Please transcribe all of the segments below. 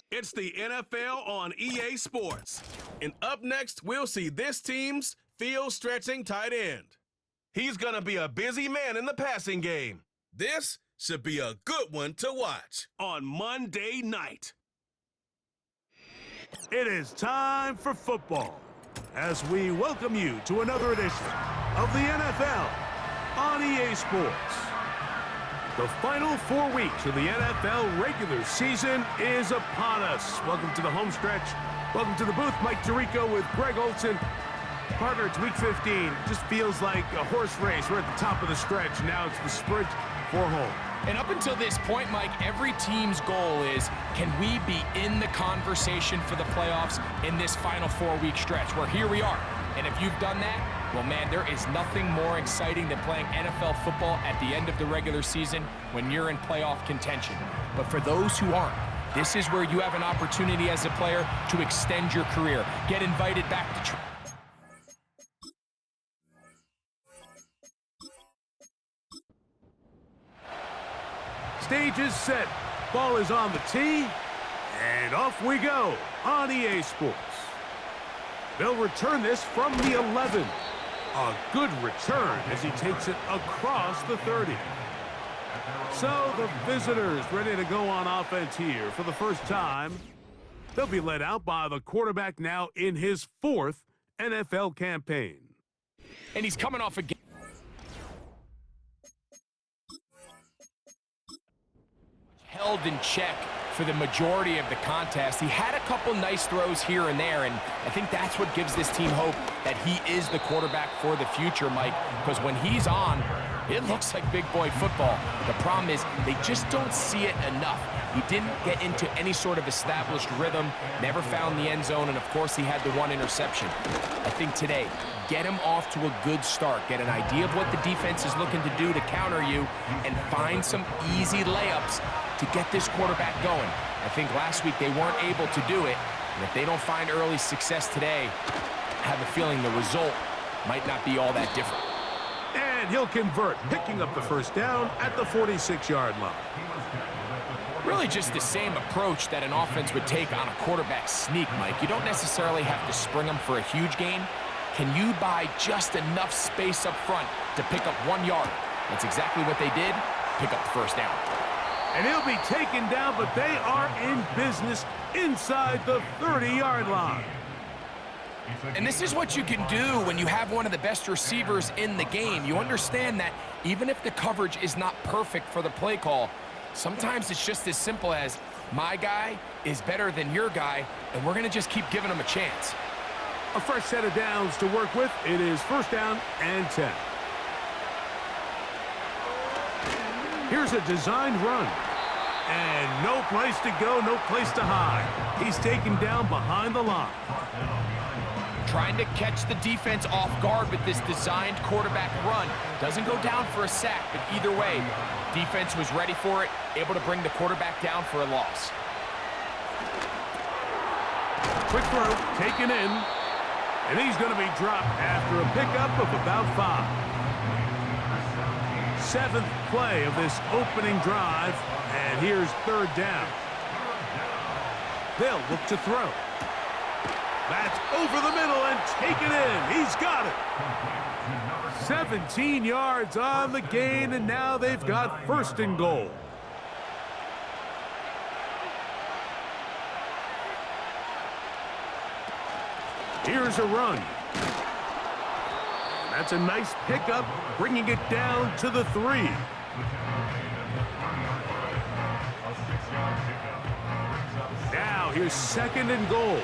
It's the NFL on EA Sports. And up next, we'll see this team's field-stretching tight end. He's going to be a busy man in the passing game. This should be a good one to watch on Monday night. It is time for football as we welcome you to another edition of the NFL on EA Sports. The final 4 weeks of the NFL regular season is upon us. Welcome to the home stretch. Welcome to the booth. Mike Tirico with Greg Olson. Partner, it's week 15. Just feels like a horse race. We're at the top of the stretch. Now it's the sprint for home. And up until this point, Mike, every team's goal is, can we be in the conversation for the playoffs in this final 4-week stretch? Where here we are. And if you've done that, well, man, there is nothing more exciting than playing NFL football at the end of the regular season when you're in playoff contention. But for those who aren't, this is where you have an opportunity as a player to extend your career, get invited back to Stage is set. Ball is on the tee. And off we go on EA Sports. They'll return this from the 11. A good return as he takes it across the 30. So the visitors ready to go on offense here for the first time. They'll be led out by the quarterback now in his 4th NFL campaign. And he's coming off a game. Held in check for the majority of the contest. He had a couple nice throws here and there, and I think that's what gives this team hope that he is the quarterback for the future, Mike, because when he's on, it looks like big boy football. The problem is they just don't see it enough. He didn't get into any sort of established rhythm, never found the end zone, and of course he had the one interception. I think today, get him off to a good start, get an idea of what the defense is looking to do to counter you, and find some easy layups to get this quarterback going. I think last week they weren't able to do it, and if they don't find early success today, I have a feeling the result might not be all that different. And he'll convert, picking up the first down at the 46-yard line. Really just the same approach that an offense would take on a quarterback sneak, Mike. You don't necessarily have to spring them for a huge gain. Can you buy just enough space up front to pick up 1 yard? That's exactly what they did. Pick up the first down. And he'll be taken down, but they are in business inside the 30-yard line. And this is what you can do when you have one of the best receivers in the game. You understand that even if the coverage is not perfect for the play call, sometimes it's just as simple as, my guy is better than your guy, and we're going to just keep giving him a chance. A fresh set of downs to work with. It is first down and 10. Here's a designed run. And no place to go, no place to hide. He's taken down behind the line. Trying to catch the defense off guard with this designed quarterback run. Doesn't go down for a sack, but either way, defense was ready for it, able to bring the quarterback down for a loss. Quick throw, taken in. And he's going to be dropped after a pickup of about 5. 7th play of this opening drive, and here's 3rd down. They'll look to throw. That's over the middle and taken in. He's got it. 17 yards on the gain, and now they've got 1st and goal. Here's a run. That's a nice pickup, bringing it down to the 3. Now here's 2nd and goal.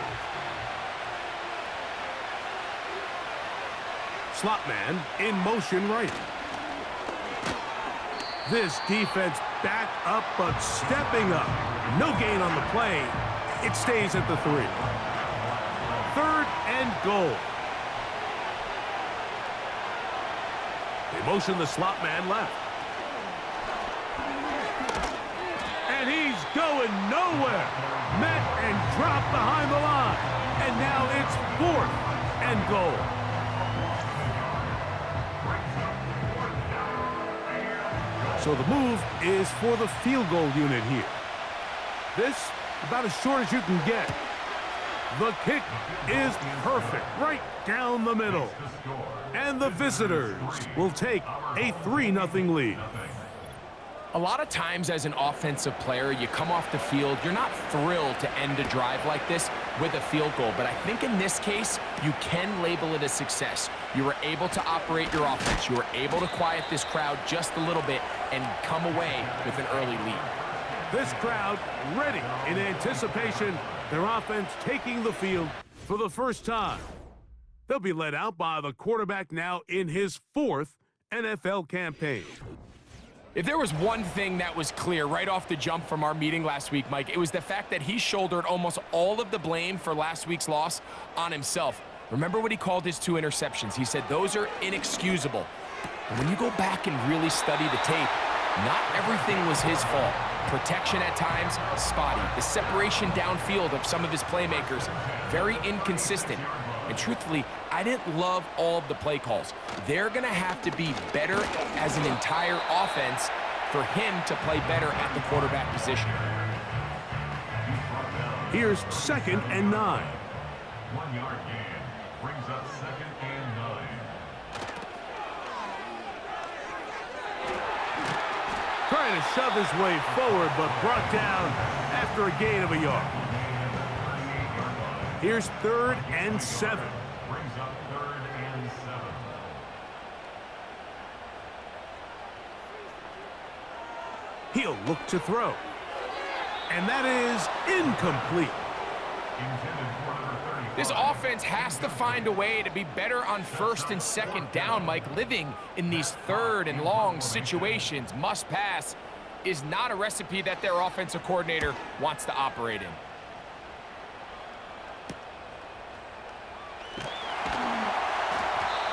Slot man in motion right. This defense back up, but stepping up. No gain on the play. It stays at the 3. 3rd and goal. They motion the slot man left. And he's going nowhere. Met and dropped behind the line. And now it's 4th and goal. So the move is for the field goal unit here. This about as short as you can get. The kick is perfect, right down the middle. And the visitors will take a 3-0 lead. A lot of times as an offensive player, you come off the field, you're not thrilled to end a drive like this with a field goal. But I think in this case, you can label it a success. You were able to operate your offense. You were able to quiet this crowd just a little bit and come away with an early lead. This crowd ready in anticipation, their offense taking the field for the first time. They'll be led out by the quarterback now in his 4th NFL campaign. If there was one thing that was clear right off the jump from our meeting last week, Mike, it was the fact that he shouldered almost all of the blame for last week's loss on himself. Remember what he called his 2 interceptions. He said those are inexcusable. And when you go back and really study the tape, not everything was his fault. Protection at times, spotty. The separation downfield of some of his playmakers, very inconsistent. And truthfully, I didn't love all of the play calls. They're going to have to be better as an entire offense for him to play better at the quarterback position. Here's 2nd and 9. 1-yard gain brings up 2nd and 9. Trying to shove his way forward, but brought down after a gain of a yard. Here's 3rd and 7. Brings up 3rd and 7. He'll look to throw. And that is incomplete. Intended for number 35. This offense has to find a way to be better on 1st and 2nd down, Mike. Living in these 3rd and long situations, must pass, is not a recipe that their offensive coordinator wants to operate in.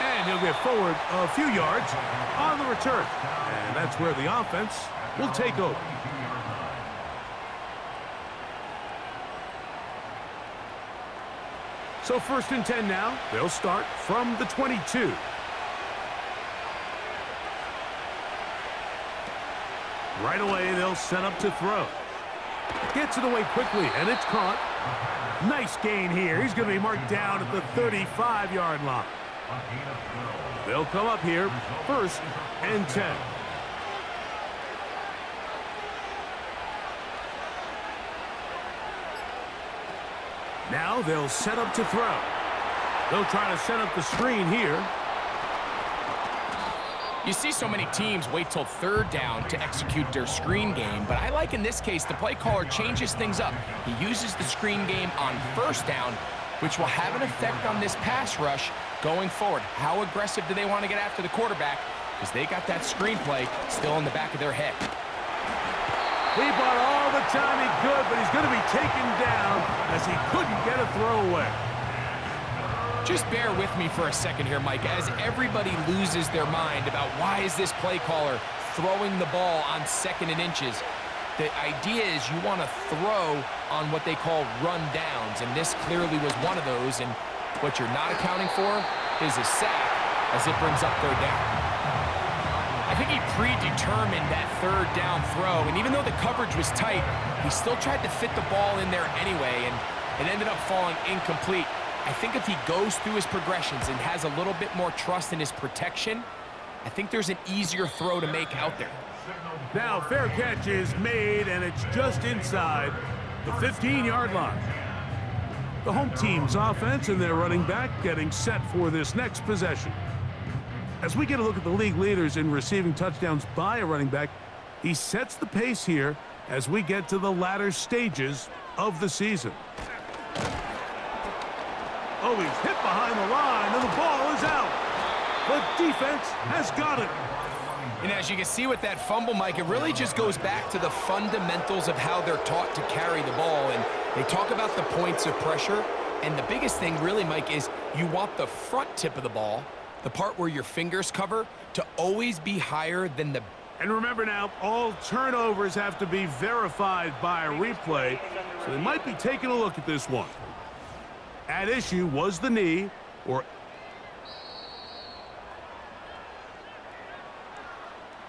And he'll get forward a few yards on the return. And that's where the offense will take over. So 1st and 10 now. They'll start from the 22. Right away, they'll set up to throw. Gets it away quickly, and it's caught. Nice gain here. He's going to be marked down at the 35-yard line. They'll come up here, 1st and 10. Now they'll set up to throw. They'll try to set up the screen here. You see so many teams wait till 3rd down to execute their screen game, but I like in this case the play caller changes things up. He uses the screen game on 1st down, which will have an effect on this pass rush going forward. How aggressive do they want to get after the quarterback? Because they got that screenplay still in the back of their head. He bought all the time he could, but he's going to be taken down as he couldn't get a throwaway. Just bear with me for a second here, Mike, as everybody loses their mind about why is this play caller throwing the ball on 2nd and inches. The idea is you want to throw on what they call run downs, and this clearly was one of those, and what you're not accounting for is a sack as it brings up 3rd down. I think he predetermined that 3rd down throw, and even though the coverage was tight, he still tried to fit the ball in there anyway, and it ended up falling incomplete. I think if he goes through his progressions and has a little bit more trust in his protection, I think there's an easier throw to make out there. Now fair catch is made, and it's just inside the 15-yard line. The home team's offense and their running back getting set for this next possession. As we get a look at the league leaders in receiving touchdowns by a running back, he sets the pace here as we get to the latter stages of the season. Oh, he's hit behind the line, and the ball is out. The defense has got it. And as you can see with that fumble, Mike, it really just goes back to the fundamentals of how they're taught to carry the ball. And they talk about the points of pressure. And the biggest thing really, Mike, is you want the front tip of the ball, the part where your fingers cover, to always be higher than the... And remember now, all turnovers have to be verified by a replay, so they might be taking a look at this one. At issue was the knee, or...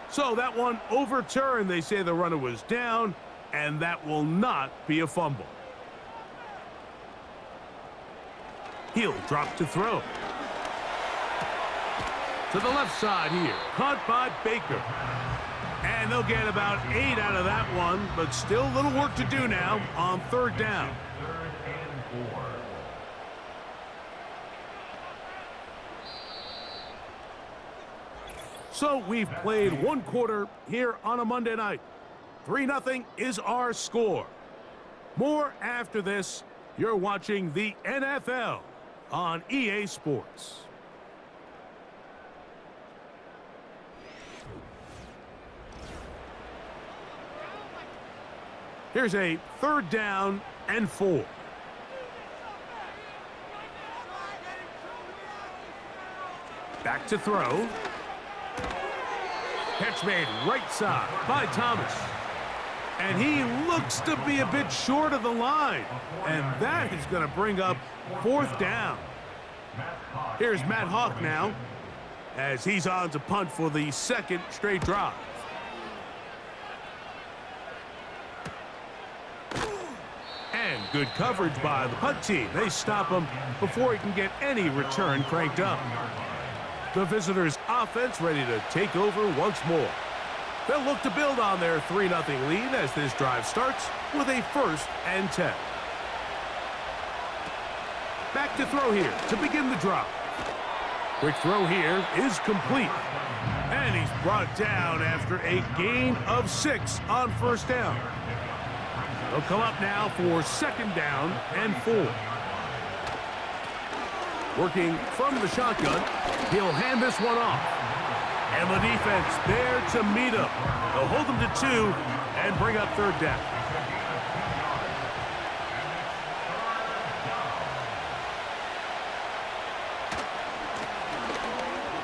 So that one overturned. They say the runner was down, and that will not be a fumble. He'll drop to throw. To the left side here. Caught by Baker. And they'll get about 8 out of that one, but still a little work to do now on third down. Third and 4. So we've played one quarter here on a Monday night. 3-0 is our score. More after this. You're watching the NFL on EA Sports. Here's a third down and 4. Back to throw. Catch made right side by Thomas. And he looks to be a bit short of the line. And that is going to bring up fourth down. Here's Matt Hawk now, as he's on to punt for the second straight drive. And good coverage by the punt team. They stop him before he can get any return cranked up. The visitors' offense ready to take over once more. They'll look to build on their 3-0 lead as this drive starts with a 1st and 10. Back to throw here to begin the drive. Quick throw here is complete. And he's brought down after a gain of 6 on first down. They'll come up now for second down and 4. Working from the shotgun, he'll hand this one off. And the defense there to meet him. They'll hold him to 2 and bring up third down.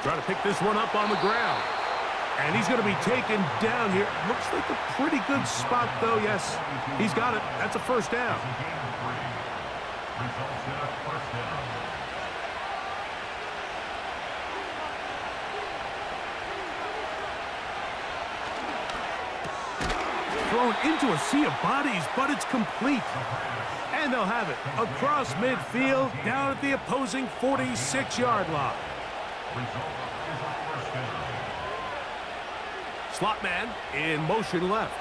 Try to pick this one up on the ground. And he's going to be taken down here. Looks like a pretty good spot, though. Yes, he's got it. That's a first down. Thrown into a sea of bodies, but it's complete. And they'll have it across midfield down at the opposing 46-yard line. Slot man in motion left.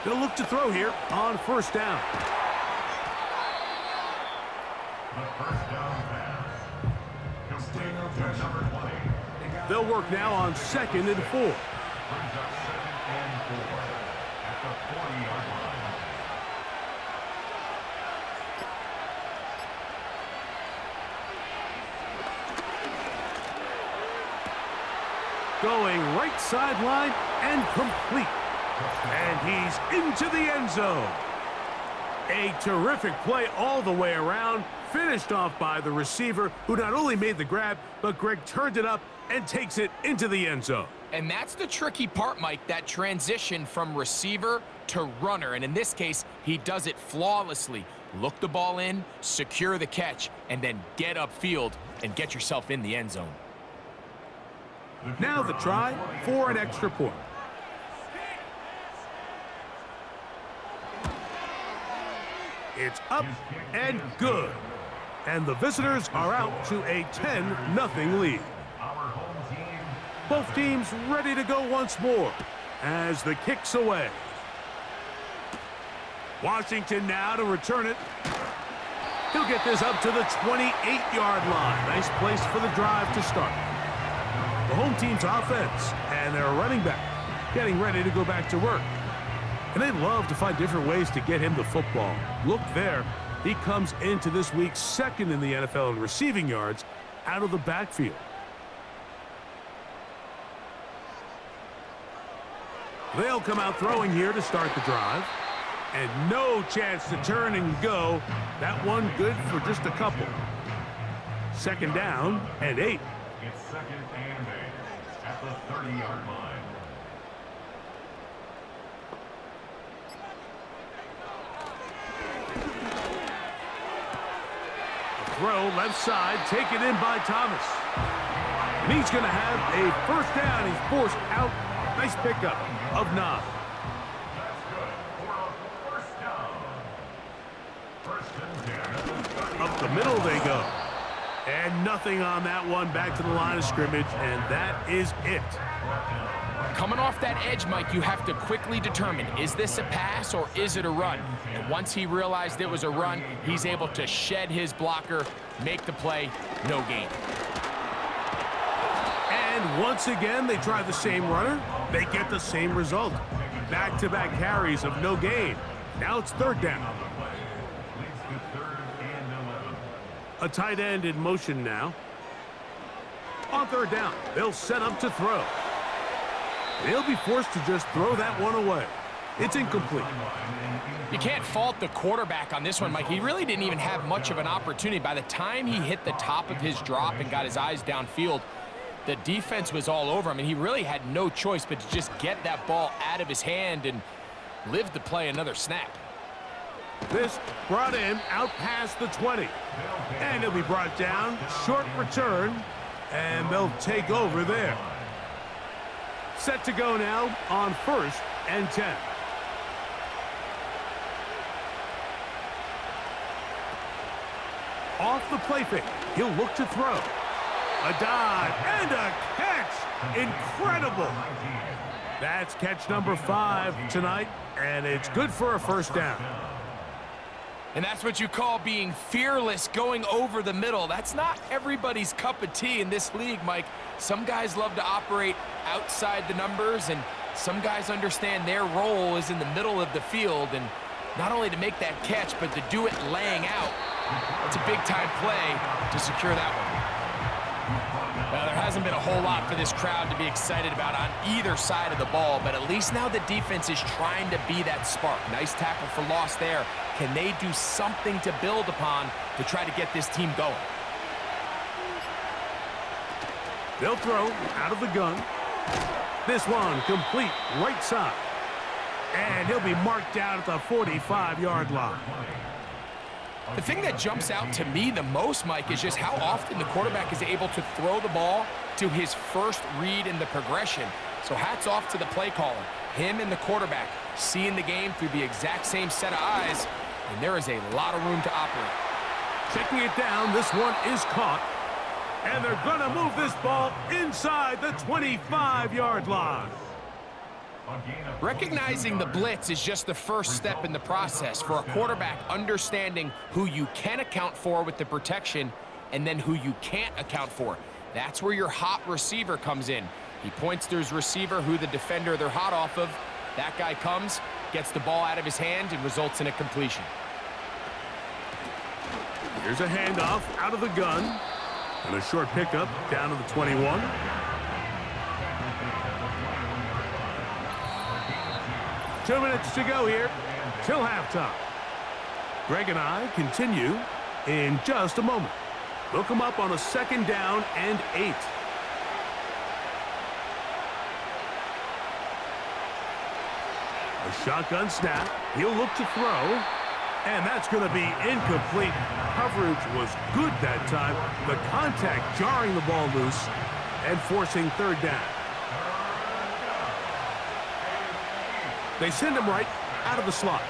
They'll look to throw here on first down. The first down pass. Complete to number 20. They'll work now on 2nd and 4. Brings up 2nd and 4 at the 40-yard line. Going right sideline and complete. And he's into the end zone. A terrific play all the way around, finished off by the receiver, who not only made the grab, but Greg turned it up and takes it into the end zone. And that's the tricky part, Mike, that transition from receiver to runner. And in this case, he does it flawlessly. Look the ball in, secure the catch, and then get upfield and get yourself in the end zone. Now the try for an extra point. It's up and good. And the visitors are out to a 10-0 lead. Both teams ready to go once more as the kick's away. Washington now to return it. He'll get this up to the 28-yard line. Nice place for the drive to start. The home team's offense and their running back getting ready to go back to work. And they love to find different ways to get him the football. Look there. He comes into this week 2nd in the NFL in receiving yards out of the backfield. They'll come out throwing here to start the drive. And no chance to turn and go. That one good for just a couple. 2nd down and 8. It's 2nd and 8 at the 30-yard line. Throw left side, taken in by Thomas. And he's going to have a first down. He's forced out. Nice pickup of 9. That's good for a first down. First and 10 at the 30. Up the middle they go. And nothing on that one. Back to the line of scrimmage, and that is it. Coming off that edge, Mike, you have to quickly determine, is this a pass or is it a run? And once he realized it was a run, he's able to shed his blocker, make the play, no gain. And once again, they try the same runner. They get the same result. Back-to-back carries of no gain. Now it's third down. A tight end in motion now. On third down, they'll set up to throw. They'll be forced to just throw that one away. It's incomplete. You can't fault the quarterback on this one, Mike. He really didn't even have much of an opportunity. By the time he hit the top of his drop and got his eyes downfield, the defense was all over him, and he really had no choice but to just get that ball out of his hand and live to play another snap. This brought him out past the 20. And he'll be brought down, short return, and they'll take over there. Set to go now on 1st and 10. Off the play fake, he'll look to throw. A dive and a catch. Incredible. That's catch number 5 tonight, and it's good for a first down. And that's what you call being fearless, going over the middle. That's not everybody's cup of tea in this league, Mike. Some guys love to operate outside the numbers, and some guys understand their role is in the middle of the field, and not only to make that catch, but to do it laying out. It's a big-time play to secure that one. Well, there hasn't been a whole lot for this crowd to be excited about on either side of the ball, but at least now the defense is trying to be that spark. Nice tackle for loss there. Can they do something to build upon to try to get this team going? They'll throw out of the gun. This one complete right side. And he'll be marked down at the 45-yard line. The thing that jumps out to me the most, Mike, is just how often the quarterback is able to throw the ball to his first read in the progression. So hats off to the play caller. Him and the quarterback seeing the game through the exact same set of eyes, and there is a lot of room to operate. Checking it down, this one is caught. And they're going to move this ball inside the 25-yard line. Recognizing the blitz is just the first step in the process for a quarterback, understanding who you can account for with the protection and then who you can't account for. That's where your hot receiver comes in. He points to his receiver, who the defender they're hot off of. That guy comes, gets the ball out of his hand, and results in a completion. Here's a handoff out of the gun. And a short pickup down to the 21. Two minutes to go here till halftime. Greg and I continue in just a moment. They'll come up on a 2nd down and 8. A shotgun snap. He'll look to throw. And that's going to be incomplete. Coverage was good that time. The contact jarring the ball loose and forcing 3rd down. They send him right out of the slot.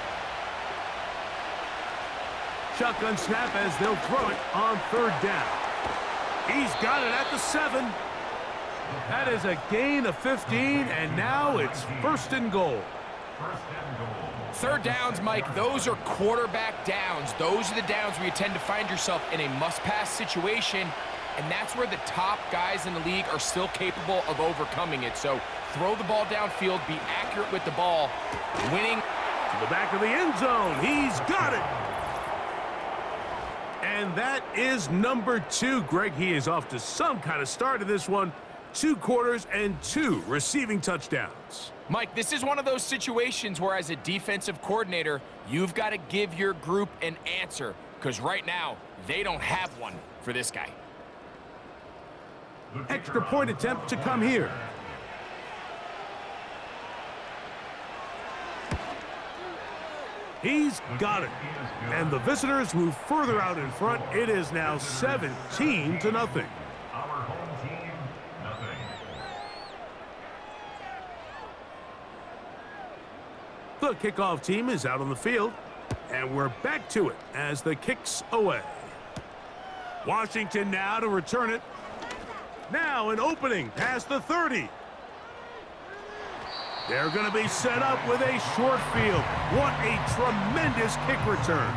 Shotgun snap as they'll throw it on 3rd down. He's got it at the 7. That is a gain of 15, and now it's 1st and goal. 3rd downs, Mike, those are quarterback downs. Those are the downs where you tend to find yourself in a must-pass situation, and that's where the top guys in the league are still capable of overcoming it. So throw the ball downfield, be accurate with the ball, winning. To the back of the end zone, he's got it. And that is number 2. Greg, he is off to some kind of start in this one. 2 quarters and 2 receiving touchdowns. Mike, this is one of those situations where as a defensive coordinator, you've got to give your group an answer, because right now, they don't have one for this guy. Extra point attempt to come here. He's got it. And the visitors move further out in front. It is now 17-0. The kickoff team is out on the field, and we're back to it as the kick's away. Washington now to return it. Now an opening past the 30. They're going to be set up with a short field. What a tremendous kick return.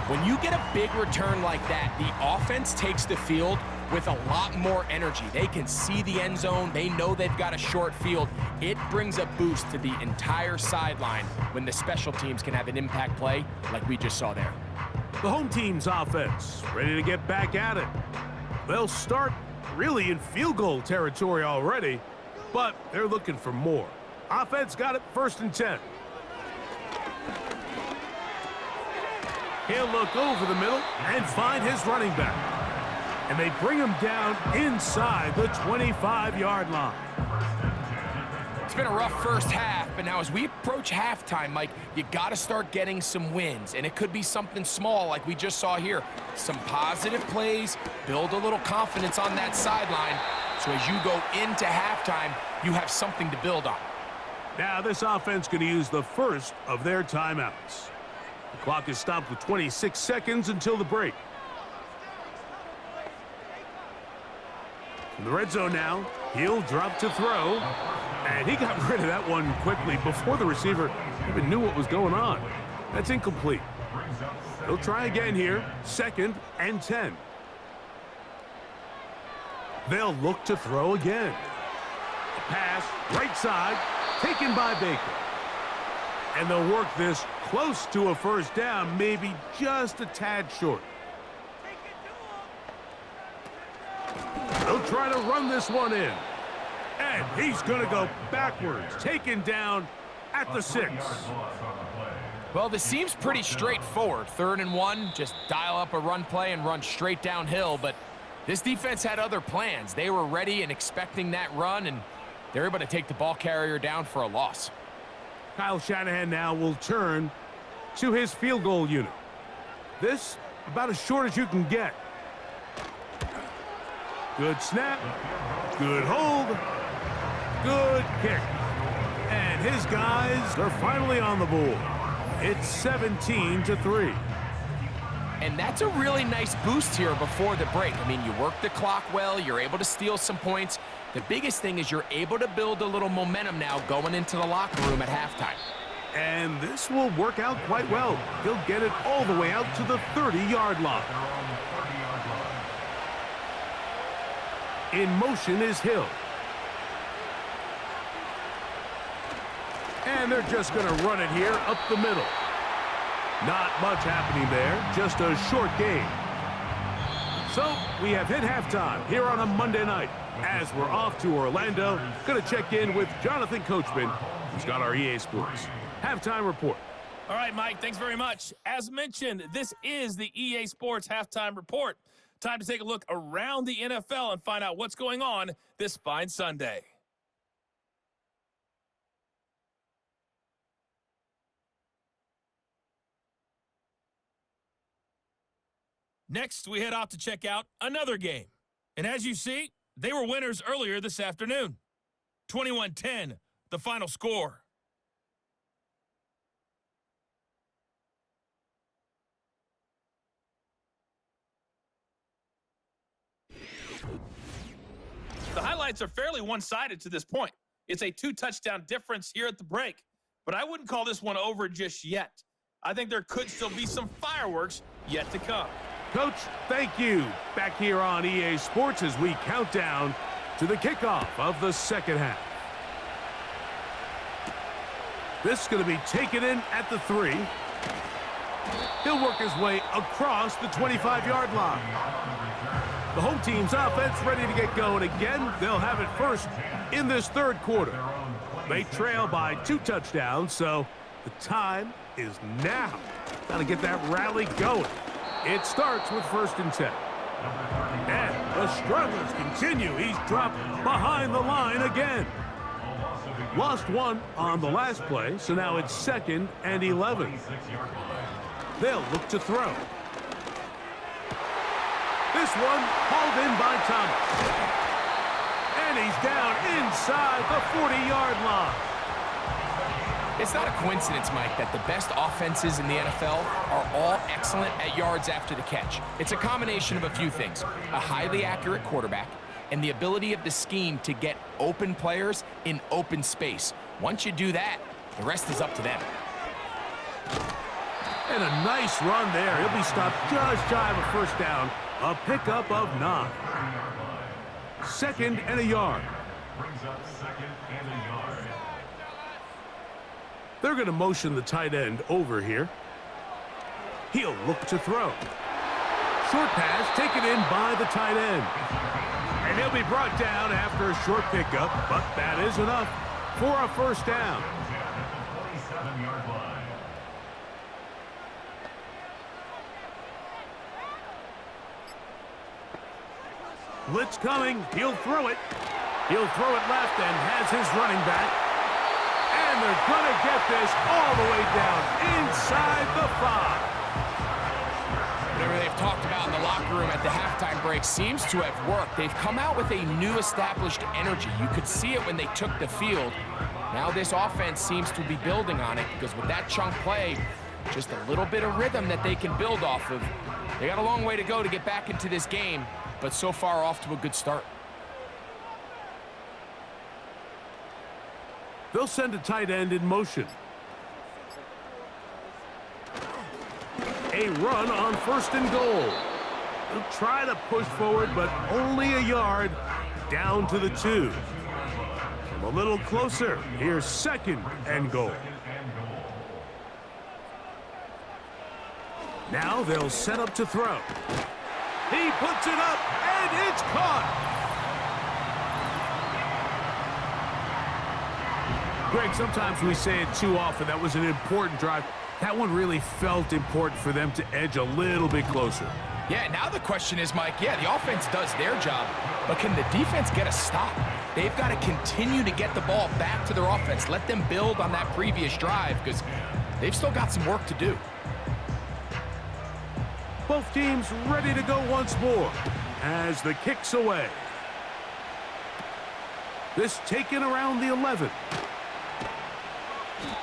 When you get a big return like that, the offense takes the field with a lot more energy. They can see the end zone. They know they've got a short field. It brings a boost to the entire sideline when the special teams can have an impact play like we just saw there. The home team's offense ready to get back at it. They'll start really in field goal territory already, but they're looking for more. Offense got it 1st and 10. He'll look over the middle and find his running back. And they bring him down inside the 25-yard line. It's been a rough first half, but now as we approach halftime, Mike, you got to start getting some wins. And it could be something small like we just saw here. Some positive plays, build a little confidence on that sideline. So as you go into halftime, you have something to build on. Now this offense going to use the first of their timeouts. The clock is stopped with 26 seconds until the break. In the red zone now, he'll drop to throw. And he got rid of that one quickly before the receiver even knew what was going on. That's incomplete. He'll try again here, 2nd and 10. They'll look to throw again. A pass, right side, taken by Baker. And they'll work this close to a first down, maybe just a tad short. They'll try to run this one in. And he's going to go backwards, taken down at the 6. Well, this seems pretty straightforward. 3rd and 1, just dial up a run play and run straight downhill. But this defense had other plans. They were ready and expecting that run, and they're able to take the ball carrier down for a loss. Kyle Shanahan now will turn to his field goal unit. This about as short as you can get. Good snap, good hold, good kick. And his guys are finally on the board. It's 17-3. And that's a really nice boost here before the break. I mean, you work the clock well, you're able to steal some points. The biggest thing is you're able to build a little momentum now going into the locker room at halftime. And this will work out quite well. He'll get it all the way out to the 30-yard line. In motion is Hill. And they're just going to run it here up the middle. Not much happening there, just a short game. So we have hit halftime here on a Monday night. As we're off to Orlando, going to check in with Jonathan Coachman, who's got our EA Sports halftime report. All right, Mike, thanks very much. As mentioned, this is the EA Sports halftime report. Time to take a look around the NFL and find out what's going on this fine Sunday. Next, we head off to check out another game. And as you see, they were winners earlier this afternoon. 21-10, the final score. The highlights are fairly one-sided to this point. It's a 2-touchdown difference here at the break. But I wouldn't call this one over just yet. I think there could still be some fireworks yet to come. Coach, thank you. Back here on EA Sports as we count down to the kickoff of the second half. This is going to be taken in at the 3. He'll work his way across the 25-yard line. The home team's offense ready to get going again. They'll have it first in this third quarter. They trail by 2 touchdowns, so the time is now. Got to get that rally going. It starts with 1st and 10. And the struggles continue. He's dropped behind the line again. Lost 1 on the last play, so now it's 2nd and 11. They'll look to throw. This one hauled in by Thomas. And he's down inside the 40-yard line. It's not a coincidence, Mike, that the best offenses in the NFL are all excellent at yards after the catch. It's a combination of a few things: a highly accurate quarterback and the ability of the scheme to get open players in open space. Once you do that, the rest is up to them. And a nice run there. He'll be stopped just shy of a first down. A pickup of 9. 2nd and a yard. Brings up 2nd and a yard. They're going to motion the tight end over here. He'll look to throw. Short pass taken in by the tight end. And he'll be brought down after a short pickup, but that is enough for a first down. 27-yard line. Blitz coming. He'll throw it. He'll throw it left and has his running back. And they're going to get this all the way down inside the 5. Whatever they've talked about in the locker room at the halftime break seems to have worked. They've come out with a new established energy. You could see it when they took the field. Now this offense seems to be building on it, because with that chunk play, just a little bit of rhythm that they can build off of. They got a long way to go to get back into this game, but so far off to a good start. They'll send a tight end in motion. A run on 1st and goal. They'll try to push forward, but only a yard down to the 2. From a little closer, here's 2nd and goal. Now they'll set up to throw. He puts it up, and it's caught. Greg, sometimes we say it too often. That was an important drive. That one really felt important for them to edge a little bit closer. Yeah, now the question is, Mike, yeah, the offense does their job, but can the defense get a stop? They've got to continue to get the ball back to their offense. Let them build on that previous drive, because they've still got some work to do. Both teams ready to go once more as the kick's away. This taken around the 11.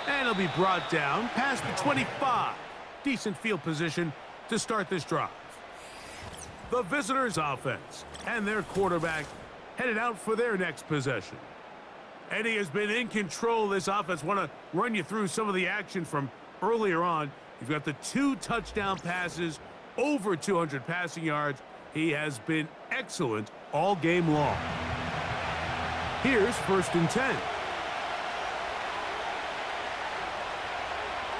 And he'll be brought down past the 25. Decent field position to start this drive. The visitors' offense and their quarterback headed out for their next possession. Eddie has been in control of this offense. Want to run you through some of the action from earlier on. You've got the 2 touchdown passes, over 200 passing yards. He has been excellent all game long. Here's 1st and 10.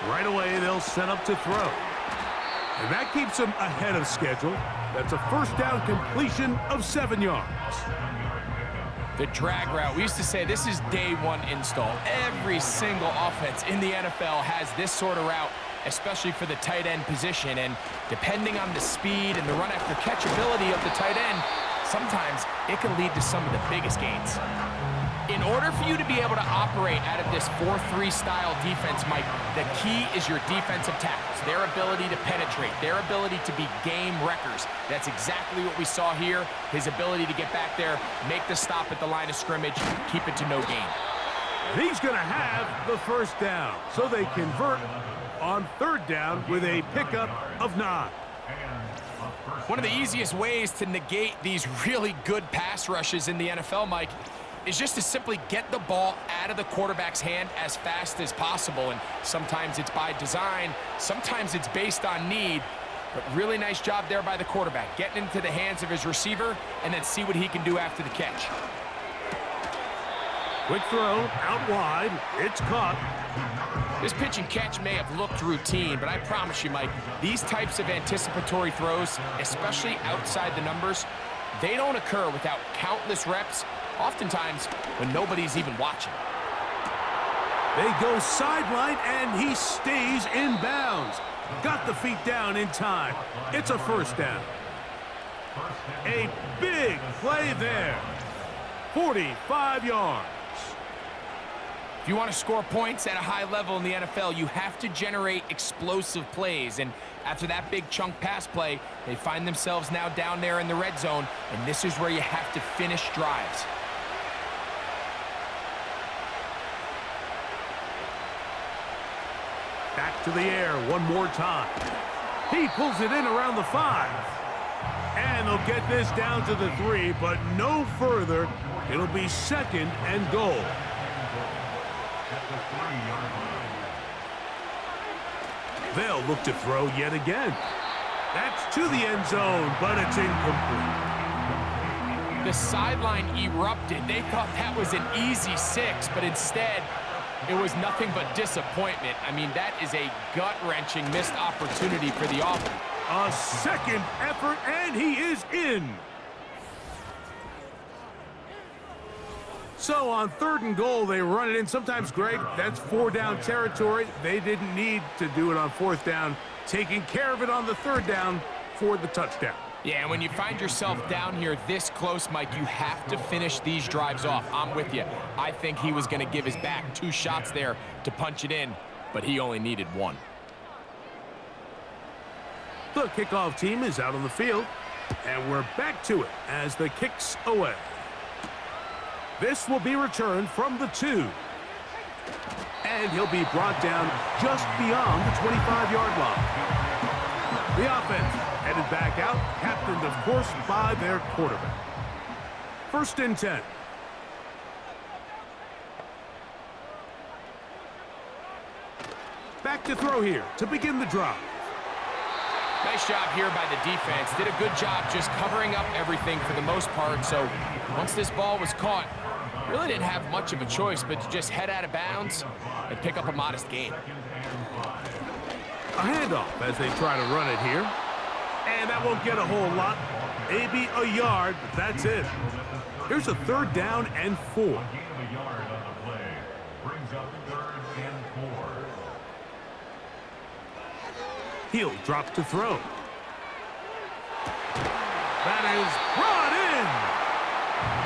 Right away, they'll set up to throw. And that keeps them ahead of schedule. That's a first down completion of 7 yards. The drag route. We used to say this is day 1 install. Every single offense in the NFL has this sort of route, especially for the tight end position. And depending on the speed and the run after catch ability of the tight end, sometimes it can lead to some of the biggest gains. In order for you to be able to operate out of this 4-3 style defense, Mike, the key is your defensive tackles, their ability to penetrate, their ability to be game wreckers. That's exactly what we saw here. His ability to get back there, make the stop at the line of scrimmage, keep it to no gain. He's going to have the first down, so they convert on 3rd down with a pickup of 9. One of the easiest ways to negate these really good pass rushes in the NFL, Mike, is just to simply get the ball out of the quarterback's hand as fast as possible. And sometimes it's by design, sometimes it's based on need, but really nice job there by the quarterback, getting into the hands of his receiver and then see what he can do after the catch. Quick throw, out wide, it's caught. This pitch and catch may have looked routine, but I promise you, Mike, these types of anticipatory throws, especially outside the numbers, they don't occur without countless reps, oftentimes when nobody's even watching. They go sideline, and he stays in bounds. Got the feet down in time. It's a first down. A big play there. 45 yards. If you want to score points at a high level in the NFL, you have to generate explosive plays. And after that big chunk pass play, they find themselves now down there in the red zone, and this is where you have to finish drives. Back to the air one more time. He pulls it in around the 5. And they'll get this down to the 3, but no further. It'll be 2nd and goal. They'll look to throw yet again. That's to the end zone, but it's incomplete. The sideline erupted. They thought that was an easy 6, but instead, it was nothing but disappointment. I mean, that is a gut-wrenching missed opportunity for the offense. A second effort, and he is in. So on 3rd and goal, they run it in. Sometimes, Greg, that's 4-down territory. They didn't need to do it on 4th down, taking care of it on the 3rd down for the touchdown. Yeah, and when you find yourself down here this close, Mike, you have to finish these drives off. I'm with you. I think he was going to give his back 2 shots there to punch it in, but he only needed 1. The kickoff team is out on the field, and we're back to it as the kick's away. This will be returned from the 2. And he'll be brought down just beyond the 25-yard line. The offense headed back out, captained, of course, by their quarterback. 1st and 10. Back to throw here to begin the drive. Nice job here by the defense. Did a good job just covering up everything for the most part. So once this ball was caught, really didn't have much of a choice but to just head out of bounds and pick up a modest gain. A handoff as they try to run it here. And that won't get a whole lot. Maybe a yard, but that's it. Here's a 3rd down and 4. Gain of a yard on the play. Brings up 3rd and 4. He'll drop to throw. That is brought in.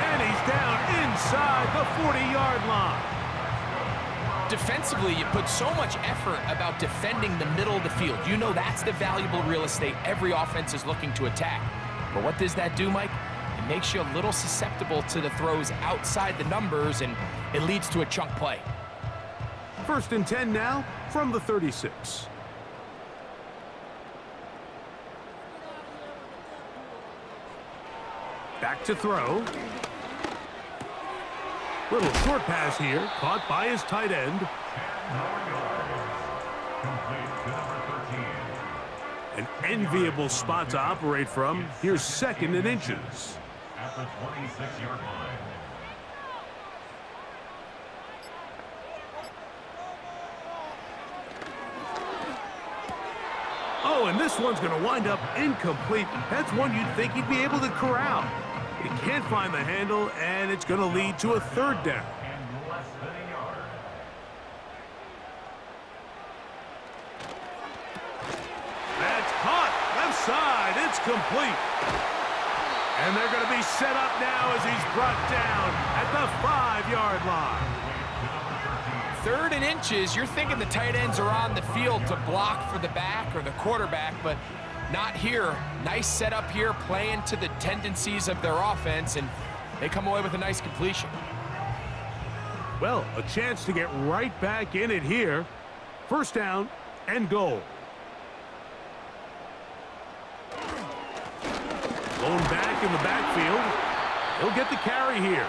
And he's down inside the 40-yard line. Defensively, you put so much effort about defending the middle of the field. You know that's the valuable real estate every offense is looking to attack. But what does that do, Mike? It makes you a little susceptible to the throws outside the numbers, and it leads to a chunk play. 1st and 10 now from the 36. Back to throw. Little short pass here, caught by his tight end. An enviable spot to operate from. Here's 2nd and inches. At the 26-yard line. Oh, and this one's going to wind up incomplete. That's one you'd think he'd be able to corral. He can't find the handle, and it's going to lead to a 3rd down. And less than a yard. That's caught. Left side. It's complete. And they're going to be set up now as he's brought down at the 5-yard line. 3rd and inches, you're thinking the tight ends are on the field to block for the back or the quarterback, but not here. Nice setup here, playing to the tendencies of their offense, and they come away with a nice completion. Well, a chance to get right back in it here. 1st down and goal. Going back in the backfield. He'll get the carry here.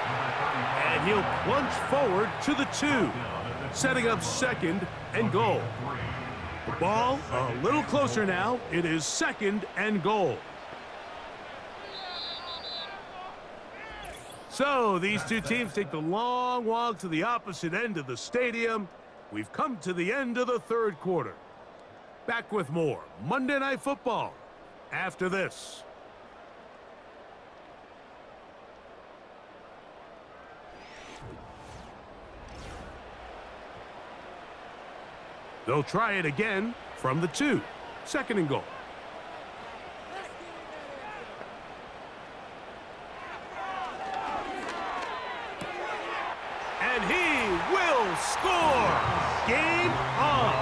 And he'll plunge forward to the 2. Setting up 2nd and goal. The ball a little closer now. It is 2nd and goal. So these two teams take the long walk to the opposite end of the stadium. We've come to the end of the 3rd quarter. Back with more Monday Night Football after this. They'll try it again from the 2. 2nd and goal. And he will score! Game on!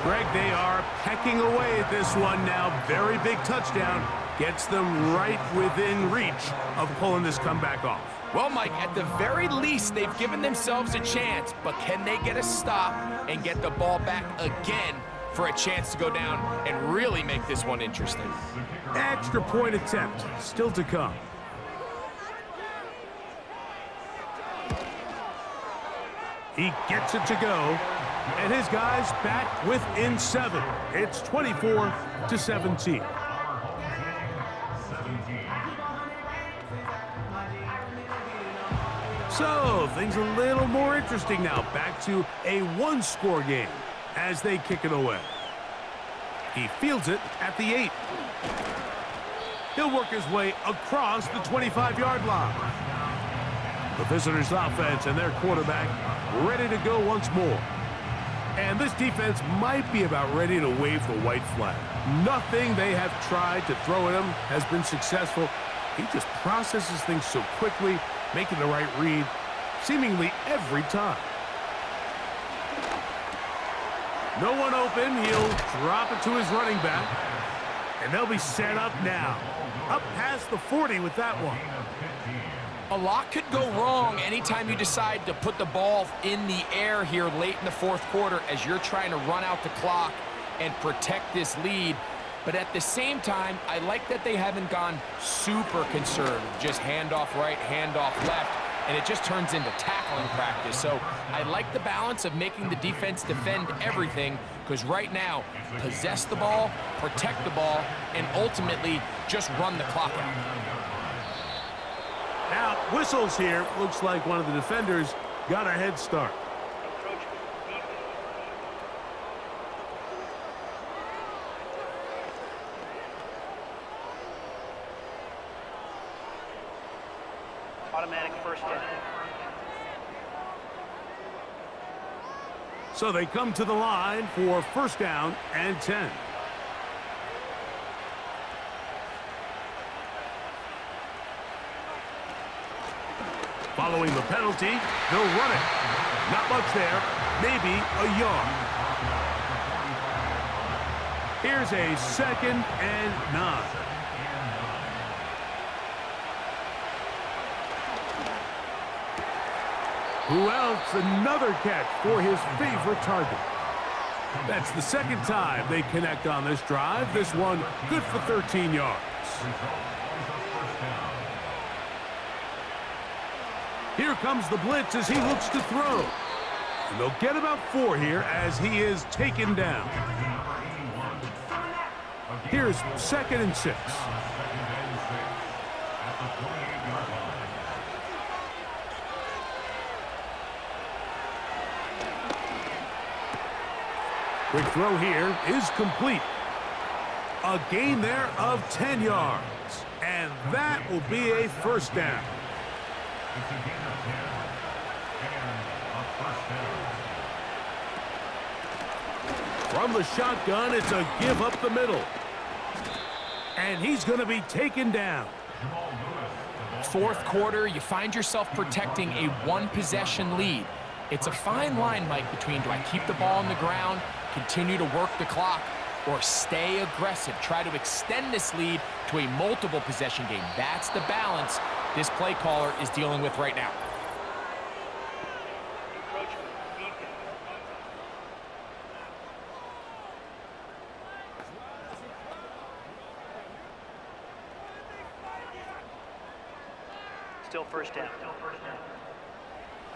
Greg, they are pecking away at this one now. Very big touchdown. Gets them right within reach of pulling this comeback off. Well, Mike, at the very least, they've given themselves a chance, but can they get a stop and get the ball back again for a chance to go down and really make this one interesting? Extra point attempt still to come. He gets it to go, and his guys back within 7. It's 24-17. So, things a little more interesting now. Back to a one-score game as they kick it away. He fields it at the 8. He'll work his way across the 25-yard line. The visitors' offense and their quarterback ready to go once more. And this defense might be about ready to wave the white flag. Nothing they have tried to throw at him has been successful. He just processes things so quickly, making the right read seemingly every time. No one open. He'll drop it to his running back. And they'll be set up now. Up past the 40 with that one. A lot could go wrong anytime you decide to put the ball in the air here late in the fourth quarter as you're trying to run out the clock and protect this lead. But at the same time, I like that they haven't gone super conservative. Just handoff right, handoff left, and it just turns into tackling practice. So I like the balance of making the defense defend everything, because right now, possess the ball, protect the ball, and ultimately just run the clock out. Now, whistles here. Looks like one of the defenders got a head start. Automatic first down. So they come to the line for first down and 10. Following the penalty, they'll run it. Not much there, maybe a yard. Here's a 2nd and 9. Who else? Another catch for his favorite target. That's the 2nd time they connect on this drive. This one good for 13 yards. Here comes the blitz as he looks to throw. And they'll get about 4 here as he is taken down. Here's 2nd and 6. Quick throw here is complete. A gain there of 10 yards. And that will be a first down. From the shotgun, it's a give up the middle. And he's going to be taken down. Fourth quarter, you find yourself protecting a one-possession lead. It's a fine line, Mike, between do I keep the ball on the ground, continue to work the clock, or stay aggressive, try to extend this lead to a multiple possession game. That's the balance this play caller is dealing with right now. Still first down.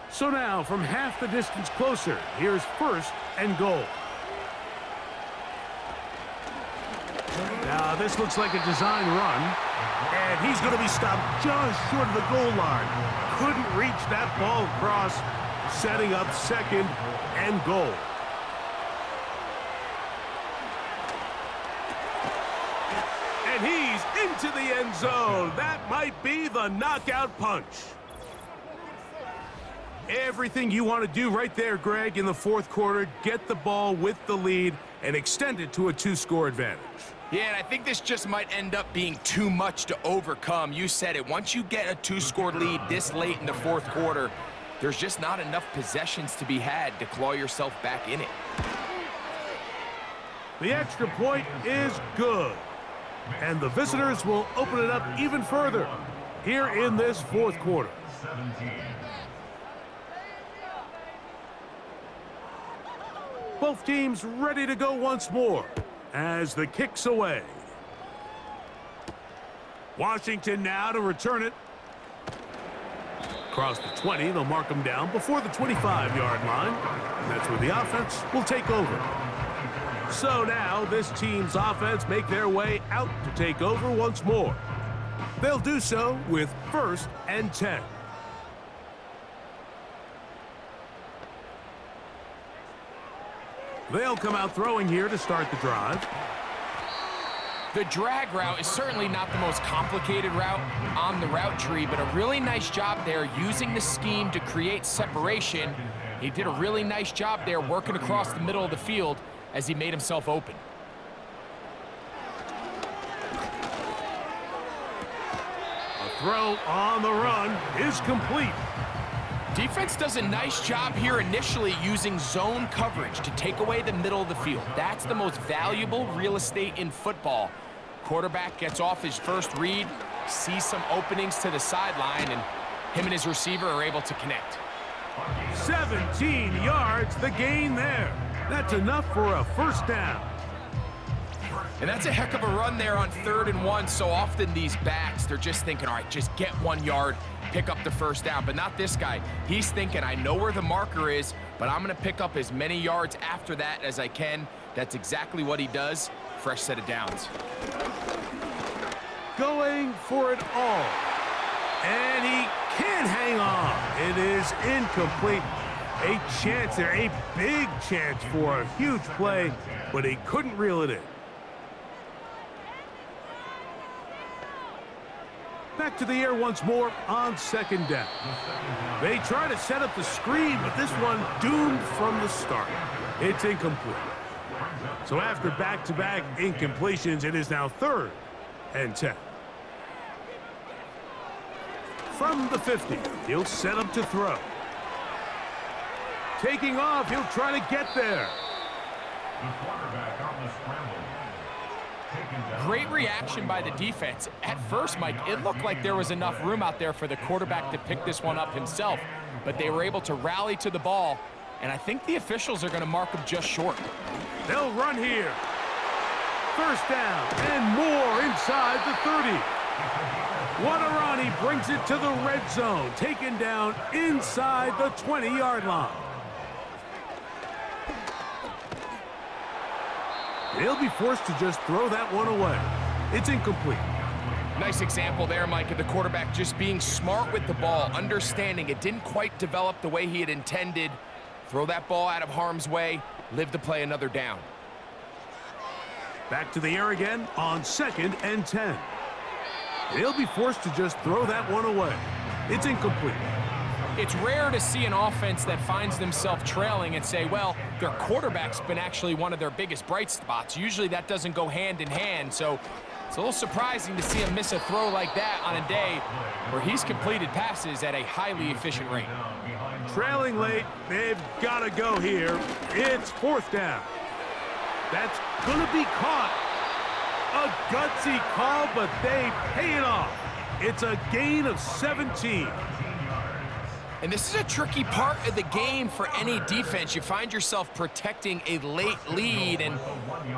So now, from half the distance closer, here's 1st and goal. Now, this looks like a design run, and he's going to be stopped just short of the goal line. Couldn't reach that ball across, setting up 2nd and goal. And he's into the end zone. That might be the knockout punch. Everything you want to do right there, Greg, in the fourth quarter, get the ball with the lead and extend it to a 2-score advantage. Yeah, and I think this just might end up being too much to overcome. You said it. Once you get a 2-score lead this late in the fourth quarter, there's just not enough possessions to be had to claw yourself back in it. The extra point is good. And the visitors will open it up even further here in this fourth quarter. 17. Both teams ready to go once more as the kick's away. Washington now to return it. Across the 20, they'll mark them down before the 25-yard line. And that's where the offense will take over. So now this team's offense make their way out to take over once more. They'll do so with 1st and 10. They'll come out throwing here to start the drive. The drag route is certainly not the most complicated route on the route tree, but a really nice job there using the scheme to create separation. He did a really nice job there working across the middle of the field as he made himself open. A throw on the run is complete. Defense does a nice job here initially using zone coverage to take away the middle of the field. That's the most valuable real estate in football. Quarterback gets off his first read, sees some openings to the sideline, and him and his receiver are able to connect. 17 yards, the gain there. That's enough for a first down. And that's a heck of a run there on 3rd and 1. So often these backs, they're just thinking, all right, just get 1 yard, pick up the first down. But not this guy. He's thinking, I know where the marker is, but I'm going to pick up as many yards after that as I can. That's exactly what he does. Fresh set of downs. Going for it all. And he can't hang on. It is incomplete. A chance there, a big chance for a huge play, but he couldn't reel it in. Back to the air once more on 2nd down. They try to set up the screen, but this one doomed from the start. It's incomplete. So after back-to-back incompletions, it is now 3rd and 10. From the 50, he'll set up to throw. Taking off, he'll try to get there. The quarterback on the scramble. Great reaction by the defense. At first, Mike, it looked like there was enough room out there for the quarterback to pick this one up himself, but they were able to rally to the ball, and I think the officials are going to mark him just short. They'll run here. 1st down and more inside the 30. Wadarani brings it to the red zone, taken down inside the 20-yard line. They'll be forced to just throw that one away. It's incomplete. Nice example there, Mike, of the quarterback just being smart with the ball, understanding it didn't quite develop the way he had intended. Throw that ball out of harm's way, live to play another down. Back to the air again on 2nd and 10. They'll be forced to just throw that one away. It's incomplete. It's rare to see an offense that finds themselves trailing and say, well, their quarterback's been actually one of their biggest bright spots. Usually that doesn't go hand in hand, so it's a little surprising to see him miss a throw like that on a day where he's completed passes at a highly efficient rate. Trailing late, they've got to go here. It's 4th down. That's going to be caught. A gutsy call, but they pay it off. It's a gain of 17. And this is a tricky part of the game for any defense. You find yourself protecting a late lead, and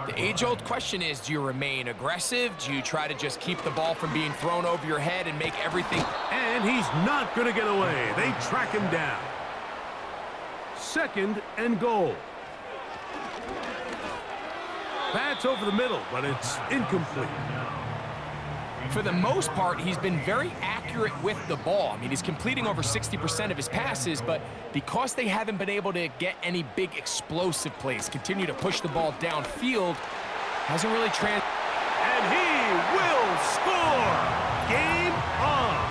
the age-old question is, do you remain aggressive? Do you try to just keep the ball from being thrown over your head and make everything? And he's not going to get away. They track him down. 2nd and goal. That's over the middle, but it's incomplete. For the most part, he's been very accurate with the ball. I mean, he's completing over 60% of his passes, but because they haven't been able to get any big explosive plays, continue to push the ball downfield, hasn't really And he will score! Game on!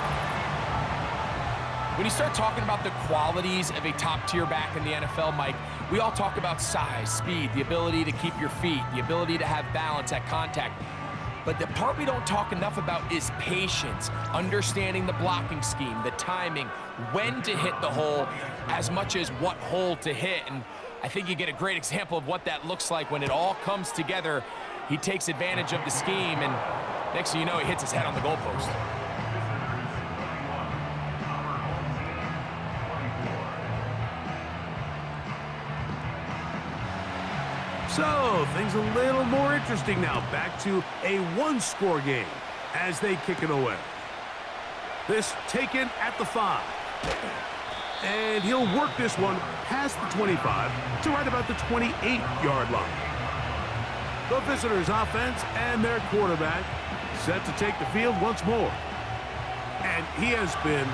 When you start talking about the qualities of a top-tier back in the NFL, Mike, we all talk about size, speed, the ability to keep your feet, the ability to have balance at contact. But the part we don't talk enough about is patience, understanding the blocking scheme, the timing, when to hit the hole, as much as what hole to hit. And I think you get a great example of what that looks like when it all comes together He takes advantage of the scheme, and next thing you know, he hits his head on the goalpost. So, things a little more interesting now. Back to a one-score game as they kick it away. This taken at the 5. And he'll work this one past the 25 to right about the 28-yard line. The visitors' offense and their quarterback set to take the field once more. And he has been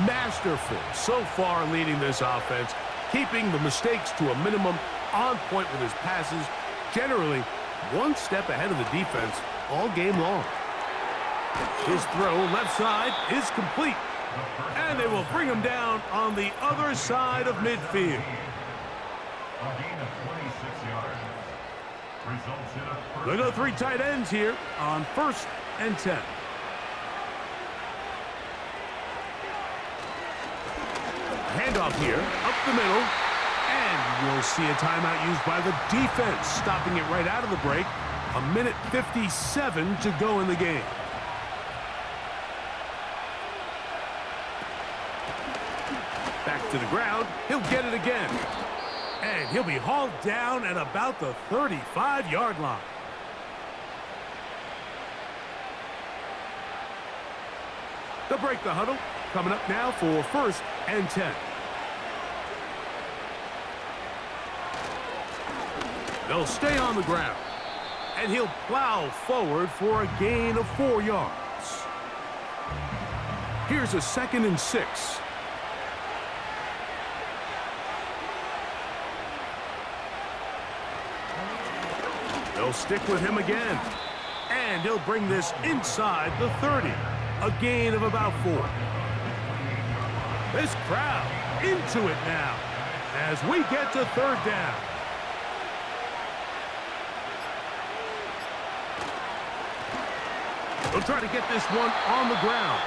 masterful so far leading this offense, keeping the mistakes to a minimum, on point with his passes, generally one step ahead of the defense all game long. His throw left side is complete, and they will bring him down on the other side of midfield. A gain of 26 yards. Results in a first. They go 3 tight ends here on 1st and 10. Handoff here, up the middle, and we'll see a timeout used by the defense, stopping it right out of the break. 1:57 to go in the game. Back to the ground, he'll get it again. And he'll be hauled down at about the 35-yard line. They'll break the huddle. Coming up now for 1st and 10. They'll stay on the ground. And he'll plow forward for a gain of 4 yards. Here's a 2nd and 6. They'll stick with him again. And he'll bring this inside the 30. A gain of about 4. This crowd into it now as we get to 3rd down. They'll try to get this one on the ground.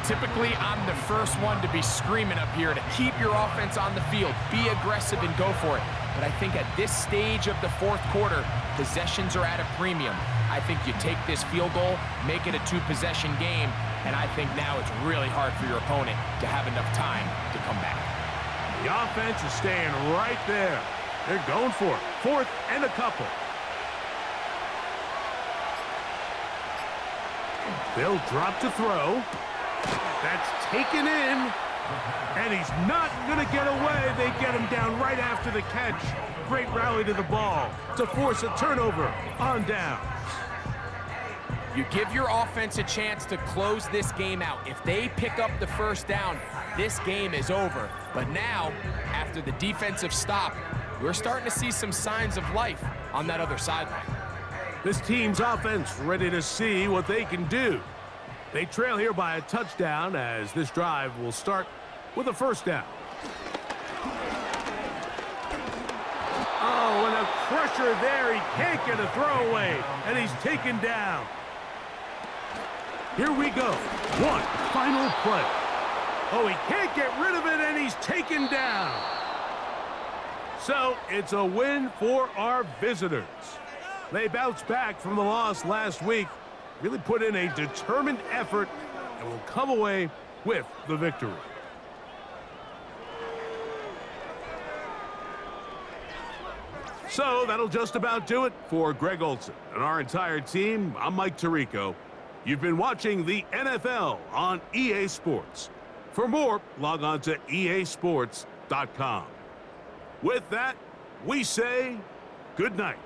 Typically, I'm the first one to be screaming up here to keep your offense on the field, be aggressive and go for it. But I think at this stage of the 4th quarter, possessions are at a premium. I think you take this field goal, make it a 2-possession game, and I think now it's really hard for your opponent to have enough time to come back. The offense is staying right there. They're going for it. 4th and a couple. They'll drop to throw. That's taken in. And he's not going to get away. They get him down right after the catch. Great rally to the ball to force a turnover on down. You give your offense a chance to close this game out. If they pick up the 1st down, this game is over. But now, after the defensive stop, we're starting to see some signs of life on that other sideline. This team's offense ready to see what they can do. They trail here by a touchdown as this drive will start with a 1st down. Oh, and a pressure there. He can't get a throwaway, and he's taken down. Here we go. One final play. Oh, he can't get rid of it, and he's taken down. So it's a win for our visitors. They bounced back from the loss last week, really put in a determined effort, and will come away with the victory. So that'll just about do it for Greg Olson and our entire team. I'm Mike Tirico. You've been watching the NFL on EA Sports. For more, log on to easports.com. With that, we say good night.